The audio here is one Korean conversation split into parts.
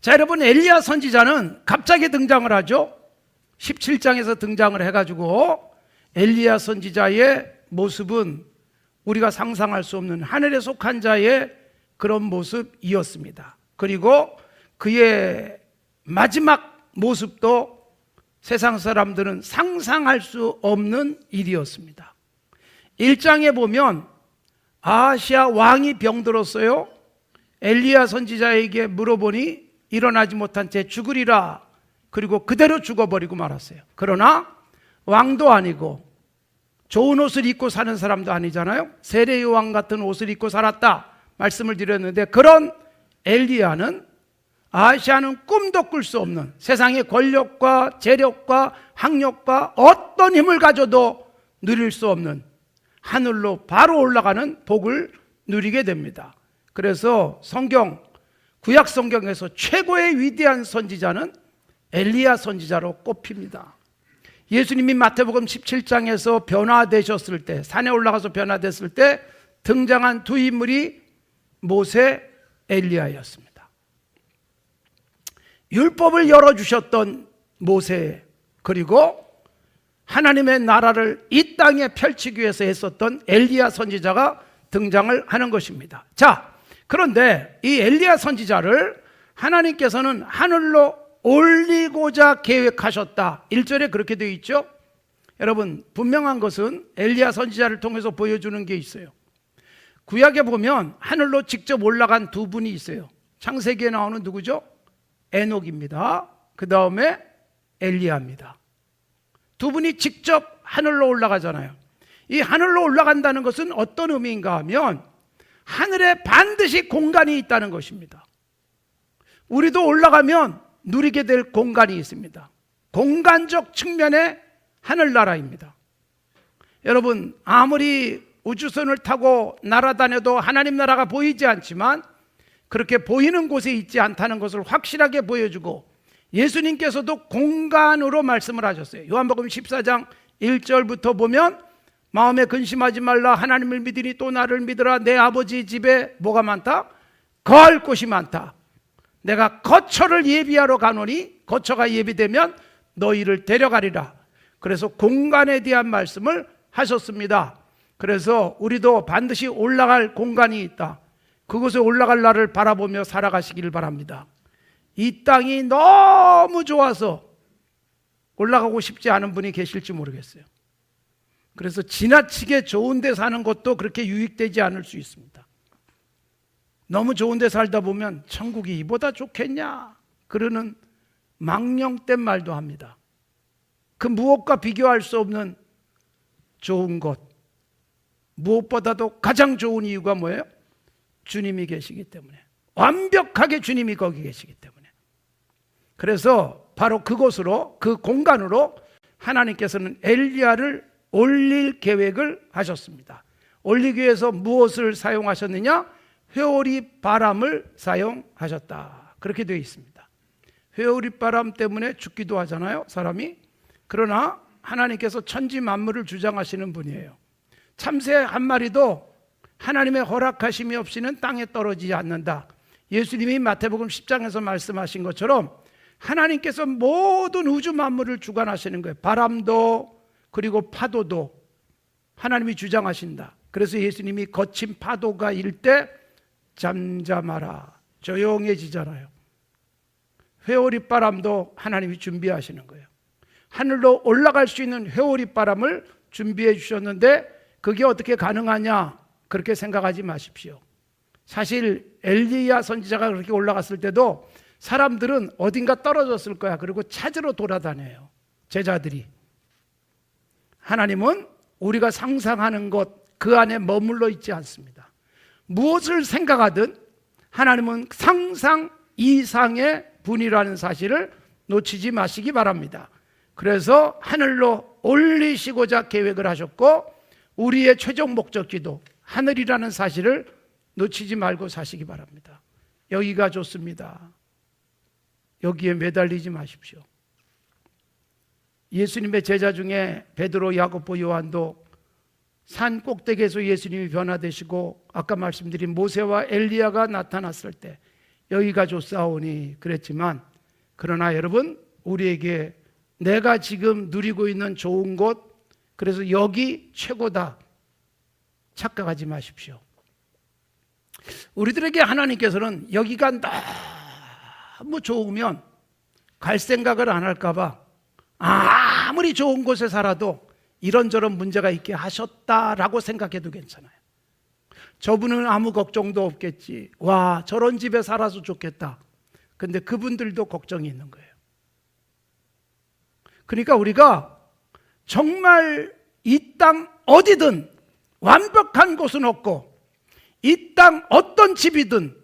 자, 여러분, 엘리야 선지자는 갑자기 등장을 하죠. 17장에서 등장을 해가지고 엘리야 선지자의 모습은 우리가 상상할 수 없는 하늘에 속한 자의 그런 모습이었습니다. 그리고 그의 마지막 모습도 세상 사람들은 상상할 수 없는 일이었습니다. 1장에 보면 아하시아 왕이 병들었어요. 엘리야 선지자에게 물어보니 일어나지 못한 채 죽으리라. 그리고 그대로 죽어버리고 말았어요. 그러나 왕도 아니고 좋은 옷을 입고 사는 사람도 아니잖아요. 세례의 왕 같은 옷을 입고 살았다 말씀을 드렸는데, 그런 엘리야는 아하시아는 꿈도 꿀 수 없는 세상의 권력과 재력과 학력과 어떤 힘을 가져도 누릴 수 없는 하늘로 바로 올라가는 복을 누리게 됩니다. 그래서 구약 성경에서 최고의 위대한 선지자는 엘리야 선지자로 꼽힙니다. 예수님이 마태복음 17장에서 변화되셨을 때, 산에 올라가서 변화됐을 때 등장한 두 인물이 모세, 엘리야였습니다. 율법을 열어주셨던 모세, 그리고 하나님의 나라를 이 땅에 펼치기 위해서 했었던 엘리야 선지자가 등장을 하는 것입니다. 자, 그런데 이 엘리야 선지자를 하나님께서는 하늘로 올리고자 계획하셨다. 1절에 그렇게 되어 있죠. 여러분, 분명한 것은 엘리야 선지자를 통해서 보여주는 게 있어요. 구약에 보면 하늘로 직접 올라간 두 분이 있어요. 창세기에 나오는 누구죠? 에녹입니다. 그 다음에 엘리야입니다. 두 분이 직접 하늘로 올라가잖아요. 이 하늘로 올라간다는 것은 어떤 의미인가 하면 하늘에 반드시 공간이 있다는 것입니다. 우리도 올라가면 누리게 될 공간이 있습니다. 공간적 측면의 하늘나라입니다. 여러분, 아무리 우주선을 타고 날아다녀도 하나님 나라가 보이지 않지만 그렇게 보이는 곳에 있지 않다는 것을 확실하게 보여주고, 예수님께서도 공간으로 말씀을 하셨어요. 요한복음 14장 1절부터 보면 마음에 근심하지 말라, 하나님을 믿으니 또 나를 믿으라. 내 아버지 집에 뭐가 많다? 거할 곳이 많다. 내가 거처를 예비하러 가노니 거처가 예비되면 너희를 데려가리라. 그래서 공간에 대한 말씀을 하셨습니다. 그래서 우리도 반드시 올라갈 공간이 있다. 그곳에 올라갈 날을 바라보며 살아가시길 바랍니다. 이 땅이 너무 좋아서 올라가고 싶지 않은 분이 계실지 모르겠어요. 그래서 지나치게 좋은 데 사는 것도 그렇게 유익되지 않을 수 있습니다. 너무 좋은 데 살다 보면 천국이 이보다 좋겠냐 그러는 망령된 말도 합니다. 그 무엇과 비교할 수 없는 좋은 것, 무엇보다도 가장 좋은 이유가 뭐예요? 주님이 계시기 때문에, 완벽하게 주님이 거기 계시기 때문에. 그래서 바로 그곳으로, 그 공간으로 하나님께서는 엘리야를 올릴 계획을 하셨습니다. 올리기 위해서 무엇을 사용하셨느냐? 회오리 바람을 사용하셨다. 그렇게 되어 있습니다. 회오리 바람 때문에 죽기도 하잖아요, 사람이. 그러나 하나님께서 천지 만물을 주장하시는 분이에요. 참새 한 마리도 하나님의 허락하심이 없이는 땅에 떨어지지 않는다. 예수님이 마태복음 10장에서 말씀하신 것처럼 하나님께서 모든 우주 만물을 주관하시는 거예요. 바람도 그리고 파도도 하나님이 주장하신다. 그래서 예수님이 거친 파도가 일 때 잠잠하라, 조용해지잖아요. 회오리 바람도 하나님이 준비하시는 거예요. 하늘로 올라갈 수 있는 회오리 바람을 준비해 주셨는데 그게 어떻게 가능하냐? 그렇게 생각하지 마십시오. 사실 엘리야 선지자가 그렇게 올라갔을 때도 사람들은 어딘가 떨어졌을 거야. 그리고 찾으러 돌아다녀요, 제자들이. 하나님은 우리가 상상하는 것 그 안에 머물러 있지 않습니다. 무엇을 생각하든 하나님은 상상 이상의 분이라는 사실을 놓치지 마시기 바랍니다. 그래서 하늘로 올리시고자 계획을 하셨고, 우리의 최종 목적지도 하늘이라는 사실을 놓치지 말고 사시기 바랍니다. 여기가 좋습니다. 여기에 매달리지 마십시오. 예수님의 제자 중에 베드로, 야고보, 요한도 산 꼭대기에서 예수님이 변화되시고 아까 말씀드린 모세와 엘리야가 나타났을 때 여기가 좋사오니 그랬지만, 그러나 여러분, 우리에게 내가 지금 누리고 있는 좋은 곳, 그래서 여기 최고다 착각하지 마십시오. 우리들에게 하나님께서는 여기가 너무 좋으면 갈 생각을 안 할까 봐 아무리 좋은 곳에 살아도 이런저런 문제가 있게 하셨다라고 생각해도 괜찮아요. 저분은 아무 걱정도 없겠지. 와, 저런 집에 살아서 좋겠다. 근데 그분들도 걱정이 있는 거예요. 그러니까 우리가 정말 이 땅 어디든 완벽한 곳은 없고, 이 땅 어떤 집이든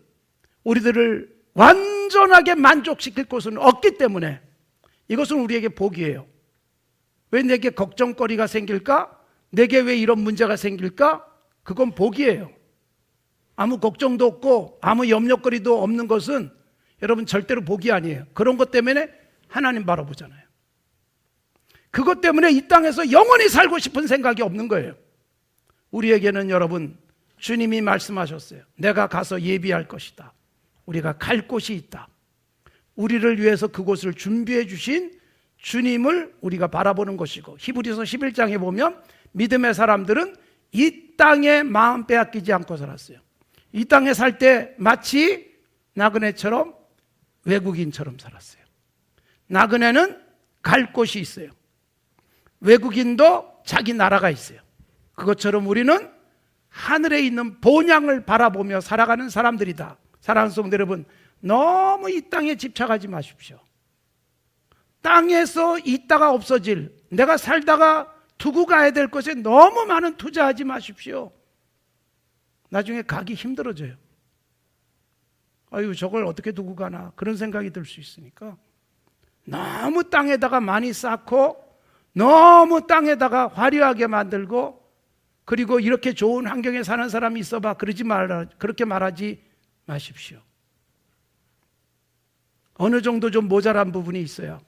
우리들을 완전하게 만족시킬 곳은 없기 때문에 이것은 우리에게 복이에요. 왜 내게 걱정거리가 생길까? 내게 왜 이런 문제가 생길까? 그건 복이에요. 아무 걱정도 없고 아무 염려거리도 없는 것은 여러분 절대로 복이 아니에요. 그런 것 때문에 하나님 바라보잖아요. 그것 때문에 이 땅에서 영원히 살고 싶은 생각이 없는 거예요. 우리에게는 여러분, 주님이 말씀하셨어요. 내가 가서 예비할 것이다. 우리가 갈 곳이 있다. 우리를 위해서 그곳을 준비해 주신 주님을 우리가 바라보는 것이고, 히브리서 11장에 보면 믿음의 사람들은 이 땅에 마음 빼앗기지 않고 살았어요. 이 땅에 살 때 마치 나그네처럼 외국인처럼 살았어요. 나그네는 갈 곳이 있어요. 외국인도 자기 나라가 있어요. 그것처럼 우리는 하늘에 있는 본향을 바라보며 살아가는 사람들이다. 사랑하는 성도 여러분, 너무 이 땅에 집착하지 마십시오. 땅에서 있다가 없어질, 내가 살다가 두고 가야 될 것에 너무 많은 투자하지 마십시오. 나중에 가기 힘들어져요. 아유, 저걸 어떻게 두고 가나, 그런 생각이 들 수 있으니까 너무 땅에다가 많이 쌓고 너무 땅에다가 화려하게 만들고, 그리고 이렇게 좋은 환경에 사는 사람이 있어봐, 그렇게 말하지 마십시오. 어느 정도 좀 모자란 부분이 있어요.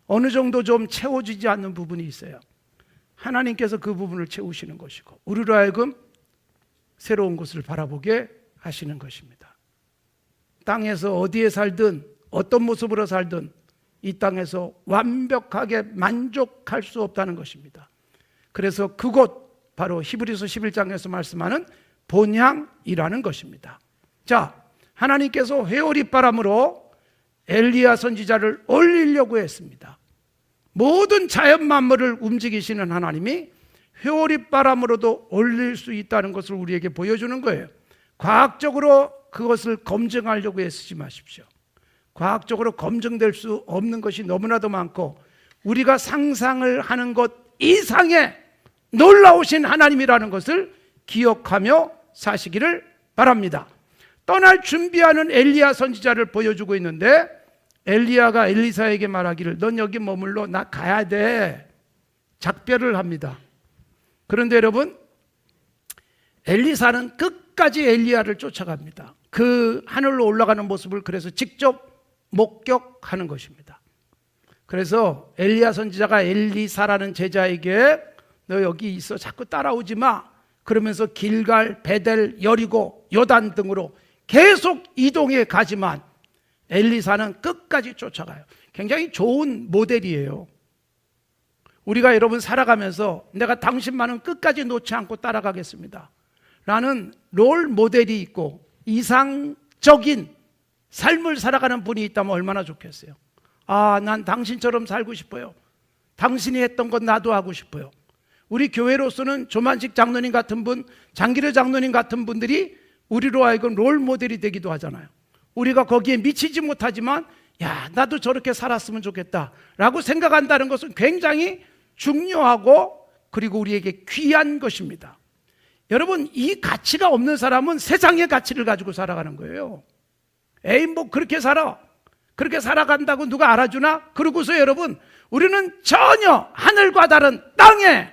어느 정도 좀 채워지지 않는 부분이 있어요. 하나님께서 그 부분을 채우시는 것이고, 우리로 하여금 새로운 곳을 바라보게 하시는 것입니다. 땅에서 어디에 살든 어떤 모습으로 살든 이 땅에서 완벽하게 만족할 수 없다는 것입니다. 그래서 그곳, 바로 히브리서 11장에서 말씀하는 본향이라는 것입니다. 자, 하나님께서 회오리바람으로 엘리야 선지자를 올리려고 했습니다. 모든 자연 만물을 움직이시는 하나님이 회오리바람으로도 올릴 수 있다는 것을 우리에게 보여주는 거예요. 과학적으로 그것을 검증하려고 애쓰지 마십시오. 과학적으로 검증될 수 없는 것이 너무나도 많고, 우리가 상상을 하는 것 이상의 놀라우신 하나님이라는 것을 기억하며 사시기를 바랍니다. 떠날 준비하는 엘리야 선지자를 보여주고 있는데, 엘리야가 엘리사에게 말하기를 넌 여기 머물러, 나 가야 돼. 작별을 합니다. 그런데 여러분, 엘리사는 끝까지 엘리야를 쫓아갑니다. 그 하늘로 올라가는 모습을 그래서 직접 목격하는 것입니다. 그래서 엘리야 선지자가 엘리사라는 제자에게 너 여기 있어, 자꾸 따라오지 마, 그러면서 길갈, 베델, 여리고, 요단 등으로 계속 이동해 가지만 엘리사는 끝까지 쫓아가요. 굉장히 좋은 모델이에요. 우리가 여러분 살아가면서 내가 당신만은 끝까지 놓지 않고 따라가겠습니다 라는 롤 모델이 있고 이상적인 삶을 살아가는 분이 있다면 얼마나 좋겠어요. 아, 난 당신처럼 살고 싶어요. 당신이 했던 건 나도 하고 싶어요. 우리 교회로서는 조만식 장로님 같은 분, 장기려 장로님 같은 분들이 우리로 하여금 롤 모델이 되기도 하잖아요. 우리가 거기에 미치지 못하지만 야, 나도 저렇게 살았으면 좋겠다 라고 생각한다는 것은 굉장히 중요하고 그리고 우리에게 귀한 것입니다. 여러분, 이 가치가 없는 사람은 세상의 가치를 가지고 살아가는 거예요. 에이, 뭐 그렇게 살아, 그렇게 살아간다고 누가 알아주나? 그러고서 여러분, 우리는 전혀 하늘과 다른 땅에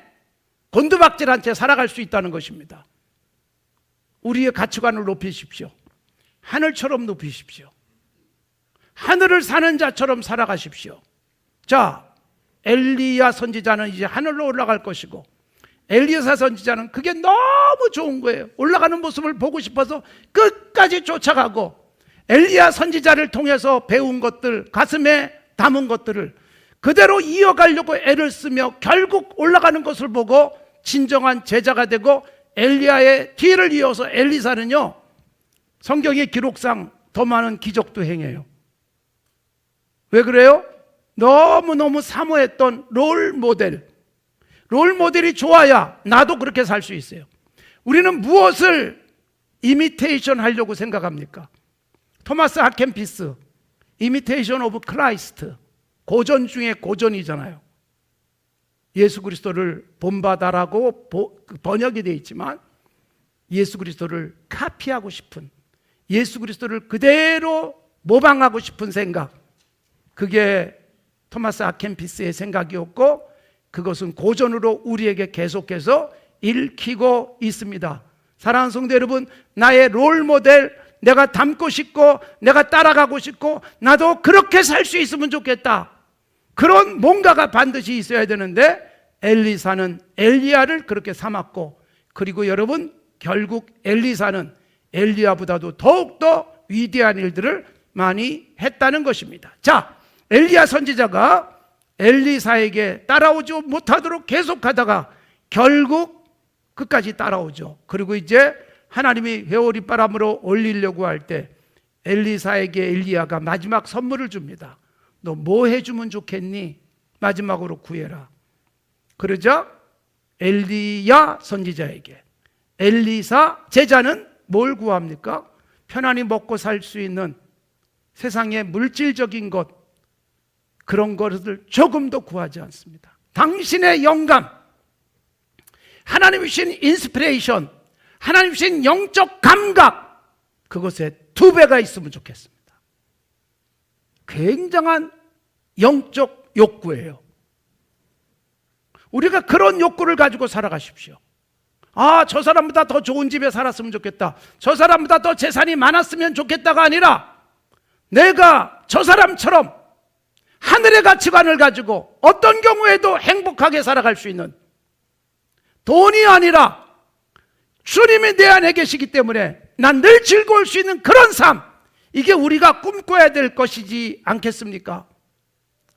곤두박질한 채 살아갈 수 있다는 것입니다. 우리의 가치관을 높이십시오. 하늘처럼 높이십시오. 하늘을 사는 자처럼 살아가십시오. 자, 엘리야 선지자는 이제 하늘로 올라갈 것이고 엘리사 선지자는 그게 너무 좋은 거예요. 올라가는 모습을 보고 싶어서 끝까지 쫓아가고, 엘리야 선지자를 통해서 배운 것들, 가슴에 담은 것들을 그대로 이어가려고 애를 쓰며 결국 올라가는 것을 보고 진정한 제자가 되고 엘리야의 뒤를 이어서 엘리사는요, 성경의 기록상 더 많은 기적도 행해요. 왜 그래요? 너무너무 사모했던 롤 모델이 좋아야 나도 그렇게 살 수 있어요. 우리는 무엇을 이미테이션 하려고 생각합니까? 토마스 하켄피스, 이미테이션 오브 크라이스트, 고전 중에 고전이잖아요. 예수 그리스도를 본받아라고 번역이 되어 있지만 예수 그리스도를 카피하고 싶은, 예수 그리스도를 그대로 모방하고 싶은 생각, 그게 토마스 아켄피스의 생각이었고 그것은 고전으로 우리에게 계속해서 읽히고 있습니다. 사랑하는 성도 여러분, 나의 롤 모델, 내가 닮고 싶고 내가 따라가고 싶고 나도 그렇게 살 수 있으면 좋겠다, 그런 뭔가가 반드시 있어야 되는데 엘리사는 엘리야를 그렇게 삼았고, 그리고 여러분 결국 엘리사는 엘리야보다도 더욱더 위대한 일들을 많이 했다는 것입니다. 자, 엘리야 선지자가 엘리사에게 따라오지 못하도록 계속하다가 결국 끝까지 따라오죠. 그리고 이제 하나님이 회오리바람으로 올리려고 할 때 엘리사에게 엘리야가 마지막 선물을 줍니다. 너 뭐 해주면 좋겠니? 마지막으로 구해라. 그러자 엘리야 선지자에게 엘리사 제자는 뭘 구합니까? 편안히 먹고 살 수 있는 세상의 물질적인 것, 그런 것을 조금도 구하지 않습니다. 당신의 영감, 하나님 주신 인스피레이션, 하나님 주신 영적 감각, 그것에 2배가 있으면 좋겠습니다. 굉장한 영적 욕구예요. 우리가 그런 욕구를 가지고 살아가십시오. 아, 저 사람보다 더 좋은 집에 살았으면 좋겠다, 저 사람보다 더 재산이 많았으면 좋겠다가 아니라 내가 저 사람처럼 하늘의 가치관을 가지고 어떤 경우에도 행복하게 살아갈 수 있는, 돈이 아니라 주님이 내 안에 계시기 때문에 난 늘 즐거울 수 있는 그런 삶, 이게 우리가 꿈꿔야 될 것이지 않겠습니까?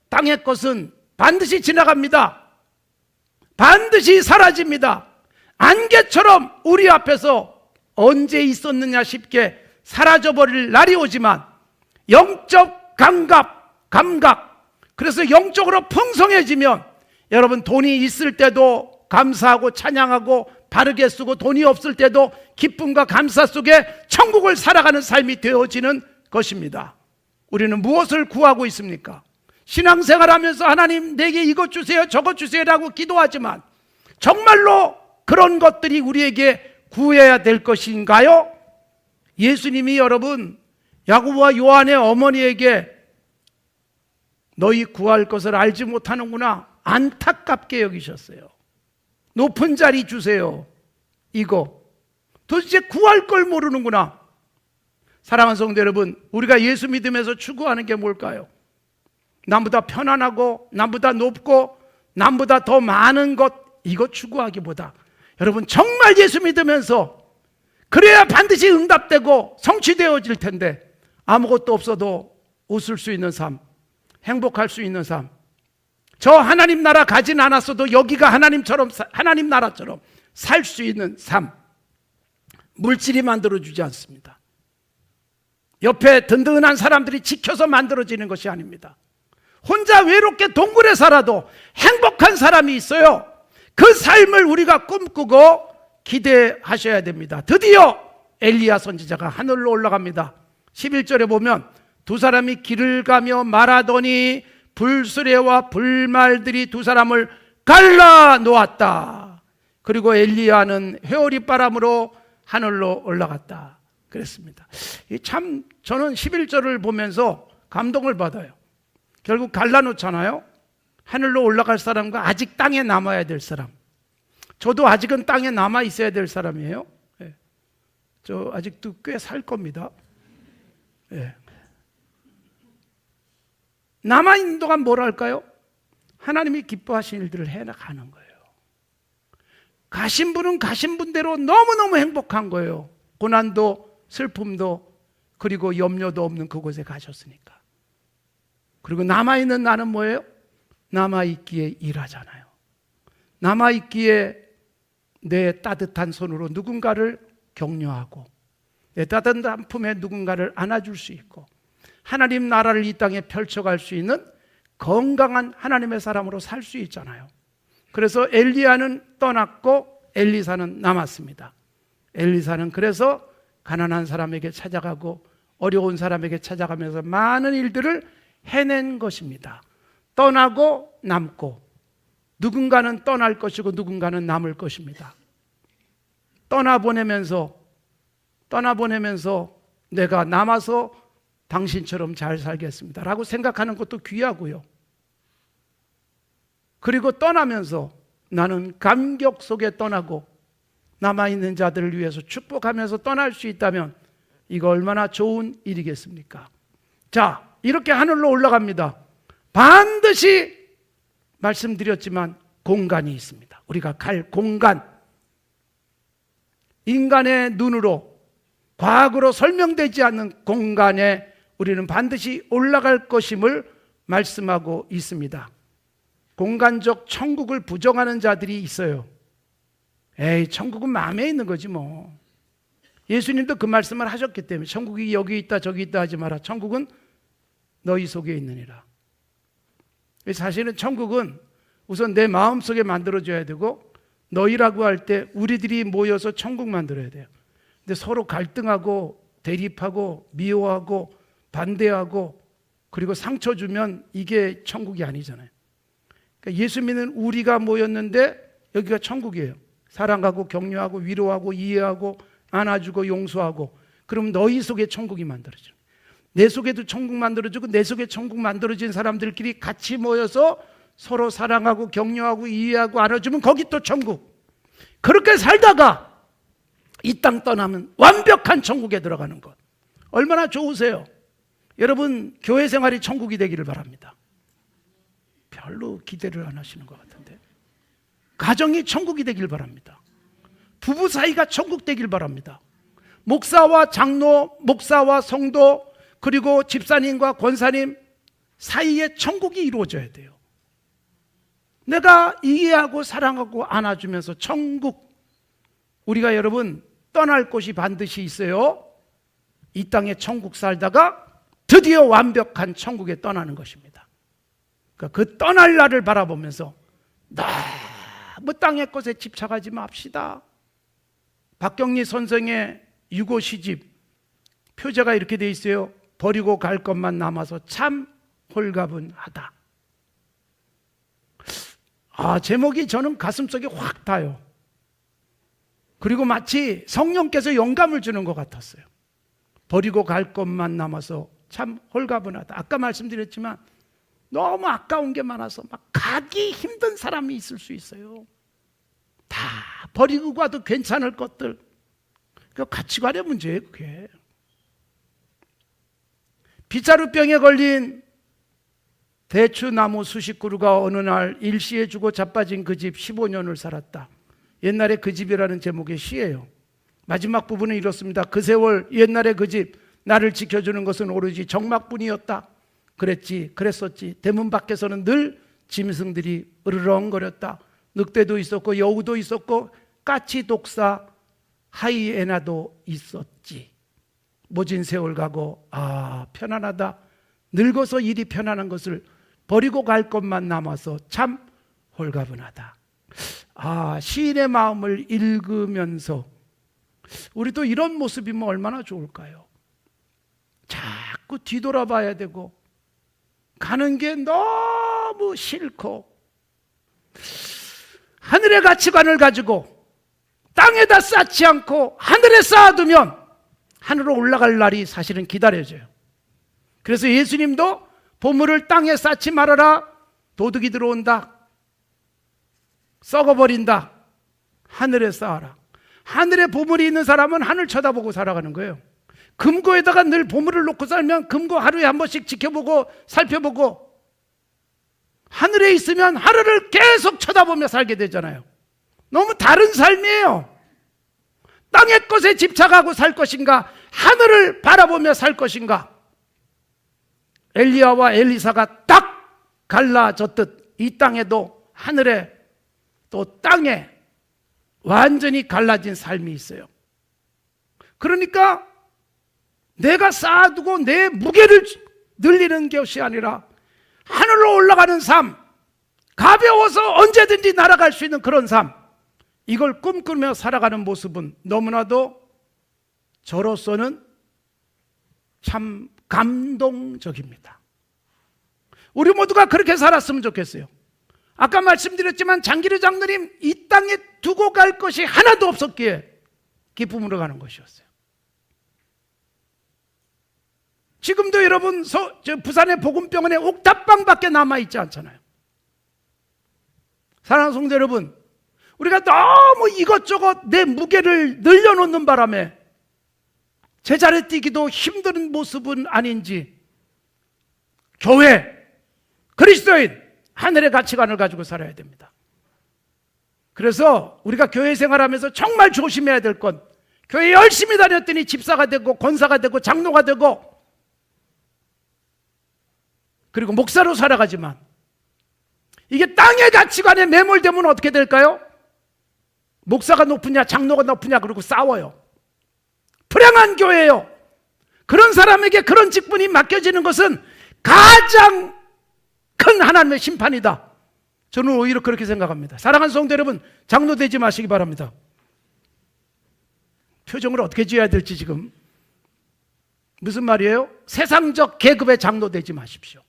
땅의 것은 반드시 지나갑니다. 반드시 사라집니다. 안개처럼 우리 앞에서 언제 있었느냐 싶게 사라져버릴 날이 오지만 영적 감각, 그래서 영적으로 풍성해지면 여러분 돈이 있을 때도 감사하고 찬양하고 바르게 쓰고 돈이 없을 때도 기쁨과 감사 속에 천국을 살아가는 삶이 되어지는 것입니다. 우리는 무엇을 구하고 있습니까? 신앙생활하면서 하나님 내게 이것 주세요 저것 주세요라고 기도하지만 정말로 그런 것들이 우리에게 구해야 될 것인가요? 예수님이 여러분 야고보와 요한의 어머니에게 너희 구할 것을 알지 못하는구나 안타깝게 여기셨어요. 높은 자리 주세요. 이거 도대체 구할 걸 모르는구나. 사랑하는 성도 여러분, 우리가 예수 믿으면서 추구하는 게 뭘까요? 남보다 편안하고 남보다 높고 남보다 더 많은 것, 이거 추구하기보다 여러분 정말 예수 믿으면서 그래야 반드시 응답되고 성취되어질 텐데 아무것도 없어도 웃을 수 있는 삶, 행복할 수 있는 삶, 저 하나님 나라 가진 않았어도 여기가 하나님 나라처럼 살 수 있는 삶, 물질이 만들어주지 않습니다. 옆에 든든한 사람들이 지켜서 만들어지는 것이 아닙니다. 혼자 외롭게 동굴에 살아도 행복한 사람이 있어요. 그 삶을 우리가 꿈꾸고 기대하셔야 됩니다. 드디어 엘리야 선지자가 하늘로 올라갑니다. 11절에 보면 두 사람이 길을 가며 말하더니 불수레와 불말들이 두 사람을 갈라 놓았다. 그리고 엘리야는 회오리바람으로 하늘로 올라갔다. 그랬습니다. 참 저는 11절을 보면서 감동을 받아요. 결국 갈라놓잖아요. 하늘로 올라갈 사람과 아직 땅에 남아야 될 사람. 저도 아직은 땅에 남아 있어야 될 사람이에요. 네. 저 아직도 꽤 살 겁니다. 네. 남아있는 동안 뭘 할까요? 하나님이 기뻐하신 일들을 해나가는 거예요. 가신 분은 가신 분대로 너무너무 행복한 거예요. 고난도 슬픔도 그리고 염려도 없는 그곳에 가셨으니까. 그리고 남아있는 나는 뭐예요? 남아있기에 일하잖아요. 남아있기에 내 따뜻한 손으로 누군가를 격려하고 내 따뜻한 품에 누군가를 안아줄 수 있고 하나님 나라를 이 땅에 펼쳐갈 수 있는 건강한 하나님의 사람으로 살 수 있잖아요. 그래서 엘리야는 떠났고 엘리사는 남았습니다. 엘리사는 그래서 가난한 사람에게 찾아가고 어려운 사람에게 찾아가면서 많은 일들을 해낸 것입니다. 떠나고 남고, 누군가는 떠날 것이고 누군가는 남을 것입니다. 떠나보내면서 내가 남아서 당신처럼 잘 살겠습니다 라고 생각하는 것도 귀하고요. 그리고 떠나면서 나는 감격 속에 떠나고 남아있는 자들을 위해서 축복하면서 떠날 수 있다면 이거 얼마나 좋은 일이겠습니까? 자, 이렇게 하늘로 올라갑니다. 반드시 말씀드렸지만 공간이 있습니다. 우리가 갈 공간, 인간의 눈으로 과학으로 설명되지 않는 공간에 우리는 반드시 올라갈 것임을 말씀하고 있습니다. 공간적 천국을 부정하는 자들이 있어요. 에이, 천국은 마음에 있는 거지 뭐. 예수님도 그 말씀을 하셨기 때문에 천국이 여기 있다 저기 있다 하지 마라. 천국은 너희 속에 있느니라. 사실은 천국은 우선 내 마음속에 만들어져야 되고 너희라고 할 때 우리들이 모여서 천국 만들어야 돼요. 근데 서로 갈등하고 대립하고 미워하고 반대하고 그리고 상처 주면 이게 천국이 아니잖아요. 그러니까 예수 믿는 우리가 모였는데 여기가 천국이에요. 사랑하고 격려하고 위로하고 이해하고 안아주고 용서하고, 그럼 너희 속에 천국이 만들어져요. 내 속에도 천국 만들어지고 내 속에 천국 만들어진 사람들끼리 같이 모여서 서로 사랑하고 격려하고 이해하고 안아주면 거기 또 천국. 그렇게 살다가 이 땅 떠나면 완벽한 천국에 들어가는 것, 얼마나 좋으세요? 여러분, 교회 생활이 천국이 되기를 바랍니다. 별로 기대를 안 하시는 것 같은데. 가정이 천국이 되길 바랍니다. 부부 사이가 천국 되길 바랍니다. 목사와 장로, 목사와 성도, 그리고 집사님과 권사님 사이에 천국이 이루어져야 돼요. 내가 이해하고 사랑하고 안아주면서 천국, 우리가 여러분 떠날 곳이 반드시 있어요. 이 땅에 천국 살다가 드디어 완벽한 천국에 떠나는 것입니다. 그러니까 그 떠날 날을 바라보면서 너무 땅의 것에 집착하지 맙시다. 박경리 선생의 유고 시집 표제가 이렇게 돼 있어요. 버리고 갈 것만 남아서 참 홀가분하다. 제목이 저는 가슴속에 확 닿아요. 그리고 마치 성령께서 영감을 주는 것 같았어요. 버리고 갈 것만 남아서 참 홀가분하다. 아까 말씀드렸지만 너무 아까운 게 많아서 막 가기 힘든 사람이 있을 수 있어요. 다 버리고 가도 괜찮을 것들, 그 가치관의 문제예요. 그게 빗자루병에 걸린 대추나무 수십 그루가 어느 날 일시에 주고 자빠진 그 집 15년을 살았다. 옛날에 그 집이라는 제목의 시예요. 마지막 부분은 이렇습니다. 그 세월 옛날에 그 집 나를 지켜주는 것은 오로지 적막뿐이었다. 그랬었지. 대문 밖에서는 늘 짐승들이 으르렁거렸다. 늑대도 있었고 여우도 있었고 까치, 독사, 하이에나도 있었지. 모진 세월 가고 편안하다. 늙어서 일이 편안한 것을 버리고 갈 것만 남아서 참 홀가분하다. 시인의 마음을 읽으면서 우리도 이런 모습이면 얼마나 좋을까요? 자꾸 뒤돌아봐야 되고 가는 게 너무 싫고 하늘의 가치관을 가지고 땅에다 쌓지 않고 하늘에 쌓아두면 하늘로 올라갈 날이 사실은 기다려져요. 그래서 예수님도 보물을 땅에 쌓지 말아라. 도둑이 들어온다. 썩어버린다. 하늘에 쌓아라. 하늘에 보물이 있는 사람은 하늘 쳐다보고 살아가는 거예요. 금고에다가 늘 보물을 놓고 살면 금고 하루에 한 번씩 지켜보고 살펴보고, 하늘에 있으면 하늘을 계속 쳐다보며 살게 되잖아요. 너무 다른 삶이에요. 땅의 것에 집착하고 살 것인가, 하늘을 바라보며 살 것인가? 엘리야와 엘리사가 딱 갈라졌듯 이 땅에도 하늘에 또 땅에 완전히 갈라진 삶이 있어요. 그러니까 내가 쌓아두고 내 무게를 늘리는 것이 아니라 하늘로 올라가는 삶, 가벼워서 언제든지 날아갈 수 있는 그런 삶, 이걸 꿈꾸며 살아가는 모습은 너무나도 저로서는 참 감동적입니다. 우리 모두가 그렇게 살았으면 좋겠어요. 아까 말씀드렸지만 장기르 장로님 이 땅에 두고 갈 것이 하나도 없었기에 기쁨으로 가는 것이었어요. 지금도 여러분 부산의 복음병원에 옥탑방밖에 남아있지 않잖아요. 사랑하는 성도 여러분, 우리가 너무 이것저것 내 무게를 늘려놓는 바람에 제자리 뛰기도 힘든 모습은 아닌지 교회, 그리스도인, 하늘의 가치관을 가지고 살아야 됩니다. 그래서 우리가 교회 생활하면서 정말 조심해야 될 건, 교회 열심히 다녔더니 집사가 되고 권사가 되고 장로가 되고 그리고 목사로 살아가지만 이게 땅의 가치관에 매몰되면 어떻게 될까요? 목사가 높으냐 장로가 높으냐 그러고 싸워요. 불행한 교회예요. 그런 사람에게 그런 직분이 맡겨지는 것은 가장 큰 하나님의 심판이다. 저는 오히려 그렇게 생각합니다. 사랑하는 성도 여러분, 장로 되지 마시기 바랍니다. 표정을 어떻게 지어야 될지 지금 무슨 말이에요? 세상적 계급의 장로 되지 마십시오.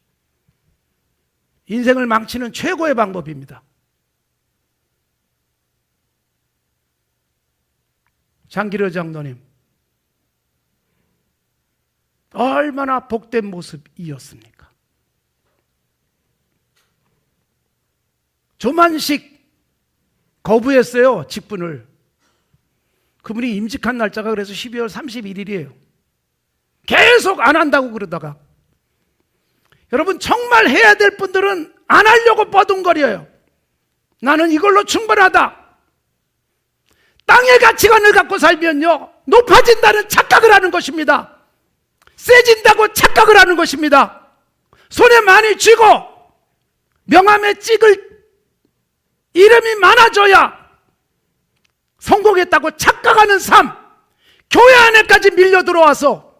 인생을 망치는 최고의 방법입니다. 장기르 장로님 얼마나 복된 모습이었습니까? 조만식 거부했어요. 직분을. 그분이 임직한 날짜가 그래서 12월 31일이에요. 계속 안 한다고 그러다가 여러분 정말 해야 될 분들은 안 하려고 뻐둥거려요. 나는 이걸로 충분하다. 땅의 가치관을 갖고 살면요 높아진다는 착각을 하는 것입니다. 세진다고 착각을 하는 것입니다. 손에 많이 쥐고 명함에 찍을 이름이 많아져야 성공했다고 착각하는 삶, 교회 안에까지 밀려 들어와서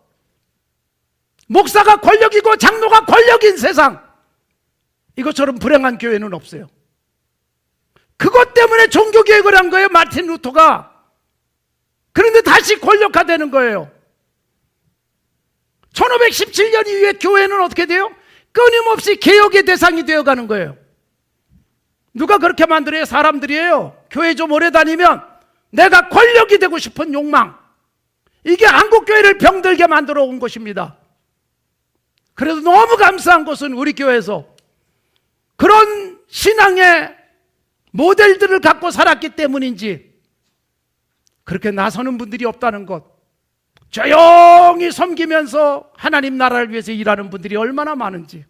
목사가 권력이고 장로가 권력인 세상, 이것처럼 불행한 교회는 없어요. 그것 때문에 종교개혁을 한 거예요, 마틴 루터가. 그런데 다시 권력화되는 거예요. 1517년 이후에 교회는 어떻게 돼요? 끊임없이 개혁의 대상이 되어가는 거예요. 누가 그렇게 만들어요? 사람들이에요. 교회 좀 오래 다니면 내가 권력이 되고 싶은 욕망, 이게 한국교회를 병들게 만들어 온 것입니다. 그래도 너무 감사한 것은 우리 교회에서 그런 신앙의 모델들을 갖고 살았기 때문인지 그렇게 나서는 분들이 없다는 것, 조용히 섬기면서 하나님 나라를 위해서 일하는 분들이 얼마나 많은지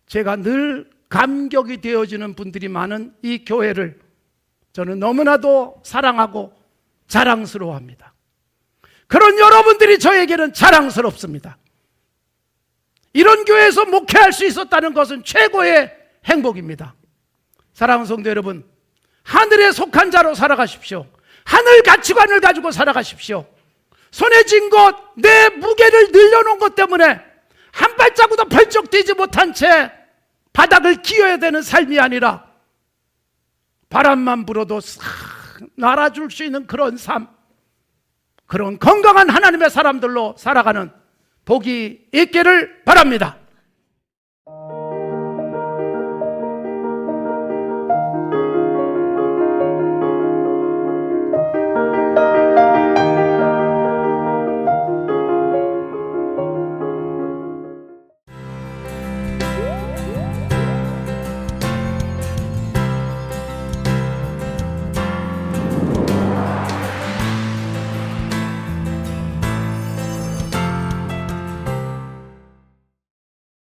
제가 늘 감격이 되어지는 분들이 많은 이 교회를 저는 너무나도 사랑하고 자랑스러워합니다. 그런 여러분들이 저에게는 자랑스럽습니다. 이런 교회에서 목회할 수 있었다는 것은 최고의 행복입니다. 사랑하는 성도 여러분, 하늘에 속한 자로 살아가십시오. 하늘 가치관을 가지고 살아가십시오. 손에 쥔 것, 내 무게를 늘려놓은 것 때문에 한 발자국도 벌쩍 뛰지 못한 채 바닥을 기어야 되는 삶이 아니라 바람만 불어도 싹 날아줄 수 있는 그런 삶, 그런 건강한 하나님의 사람들로 살아가는 복이 있기를 바랍니다.